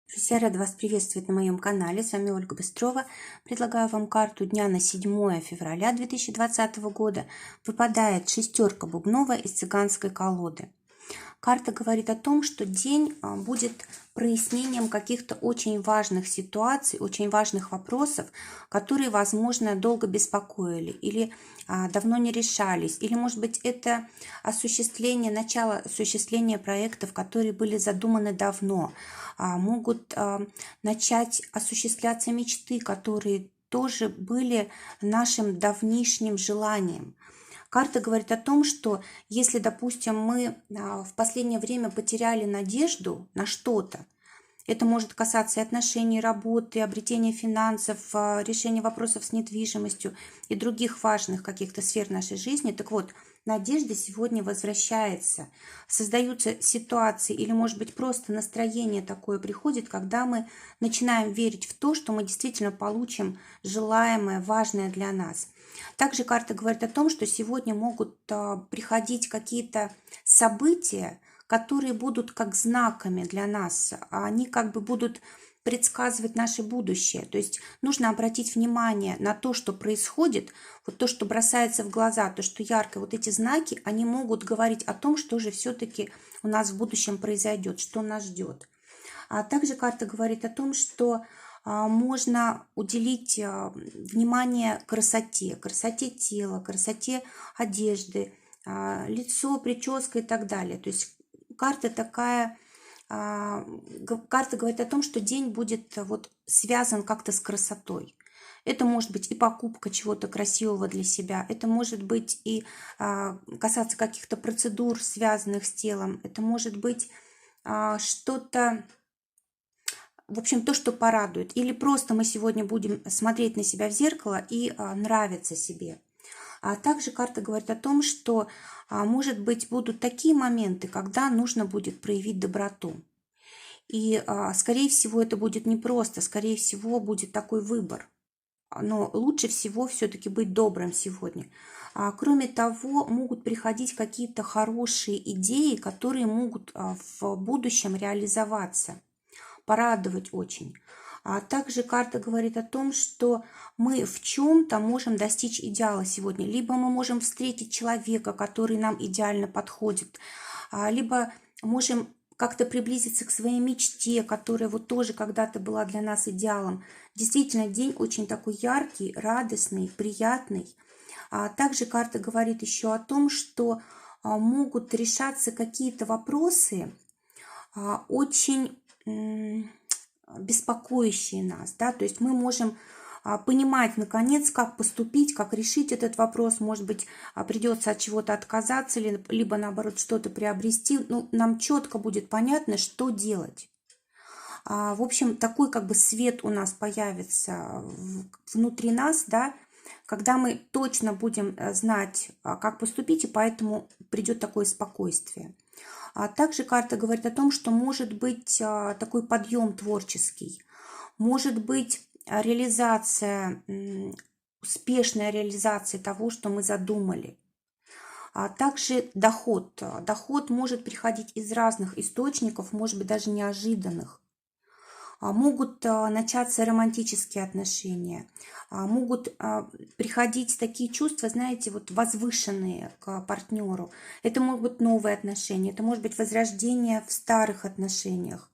Друзья, рада вас приветствовать на моем канале. С вами Ольга Быстрова. Предлагаю вам карту дня на 7 февраля 2020 года. Выпадает шестерка бубновая из цыганской колоды. Карта говорит о том, что день будет прояснением каких-то очень важных ситуаций, очень важных вопросов, которые, возможно, долго беспокоили или давно не решались. Или, может быть, это начало осуществления проектов, которые были задуманы давно. Могут начать осуществляться мечты, которые тоже были нашим давнишним желанием. Карта говорит о том, что если, допустим, мы в последнее время потеряли надежду на что-то, это может касаться и отношений, работы, обретения финансов, решения вопросов с недвижимостью и других важных каких-то сфер нашей жизни. Так вот, надежда сегодня возвращается. Создаются ситуации или, может быть, просто настроение такое приходит, когда мы начинаем верить в то, что мы действительно получим желаемое, важное для нас. Также карта говорит о том, что сегодня могут приходить какие-то события, которые будут как знаками для нас. Они как бы будут предсказывать наше будущее. То есть нужно обратить внимание на то, что происходит, вот то, что бросается в глаза, то, что ярко. Вот эти знаки, они могут говорить о том, что же все-таки у нас в будущем произойдет, что нас ждет. А также карта говорит о том, что можно уделить внимание красоте тела, красоте одежды, лицо, прическа и так далее. То есть карта говорит о том, что день будет вот связан как-то с красотой. Это может быть и покупка чего-то красивого для себя, это может быть и касаться каких-то процедур, связанных с телом, это может быть что-то, в общем, то, что порадует. Или просто мы сегодня будем смотреть на себя в зеркало и нравиться себе. А также карта говорит о том, что, может быть, будут такие моменты, когда нужно будет проявить доброту. И, скорее всего, это будет непросто, скорее всего, будет такой выбор. Но лучше всего все-таки быть добрым сегодня. Кроме того, могут приходить какие-то хорошие идеи, которые могут в будущем реализоваться, порадовать очень. А также карта говорит о том, что мы в чем-то можем достичь идеала сегодня. Либо мы можем встретить человека, который нам идеально подходит, либо можем как-то приблизиться к своей мечте, которая вот тоже когда-то была для нас идеалом. Действительно, день очень такой яркий, радостный, приятный. Также карта говорит еще о том, что могут решаться какие-то вопросы очень беспокоящие нас, да, то есть мы можем понимать, наконец, как поступить, как решить этот вопрос. Может быть, придется от чего-то отказаться, либо, наоборот, что-то приобрести. Ну, нам четко будет понятно, что делать. В общем, такой как бы свет у нас появится внутри нас, да, когда мы точно будем знать, как поступить, и поэтому придет такое спокойствие. Также карта говорит о том, что может быть такой подъем творческий, может быть реализация, успешная реализация того, что мы задумали. Также доход. Доход может приходить из разных источников, может быть, даже неожиданных. Могут начаться романтические отношения, могут приходить такие чувства, знаете, вот возвышенные к партнеру. Это могут быть новые отношения, это может быть возрождение в старых отношениях.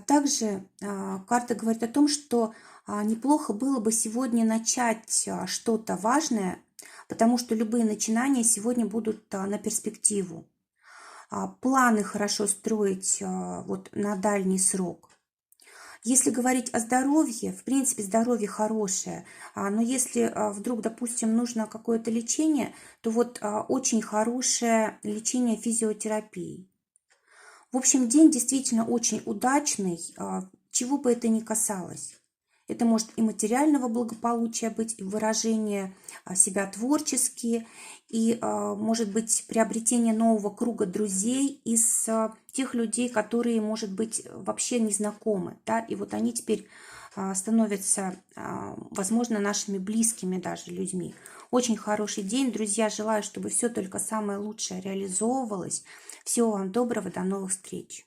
Также карта говорит о том, что неплохо было бы сегодня начать что-то важное, потому что любые начинания сегодня будут на перспективу. Планы хорошо строить вот на дальний срок. Если говорить о здоровье, в принципе, здоровье хорошее, но если вдруг, допустим, нужно какое-то лечение, то вот очень хорошее лечение физиотерапией. В общем, день действительно очень удачный, чего бы это ни касалось. Это может и материального благополучия быть, и выражение себя творчески, и, может быть, приобретение нового круга друзей из тех людей, которые, может быть, вообще не знакомы. Да? И вот они теперь становятся, возможно, нашими близкими даже людьми. Очень хороший день, друзья. Желаю, чтобы все только самое лучшее реализовывалось. Всего вам доброго, до новых встреч.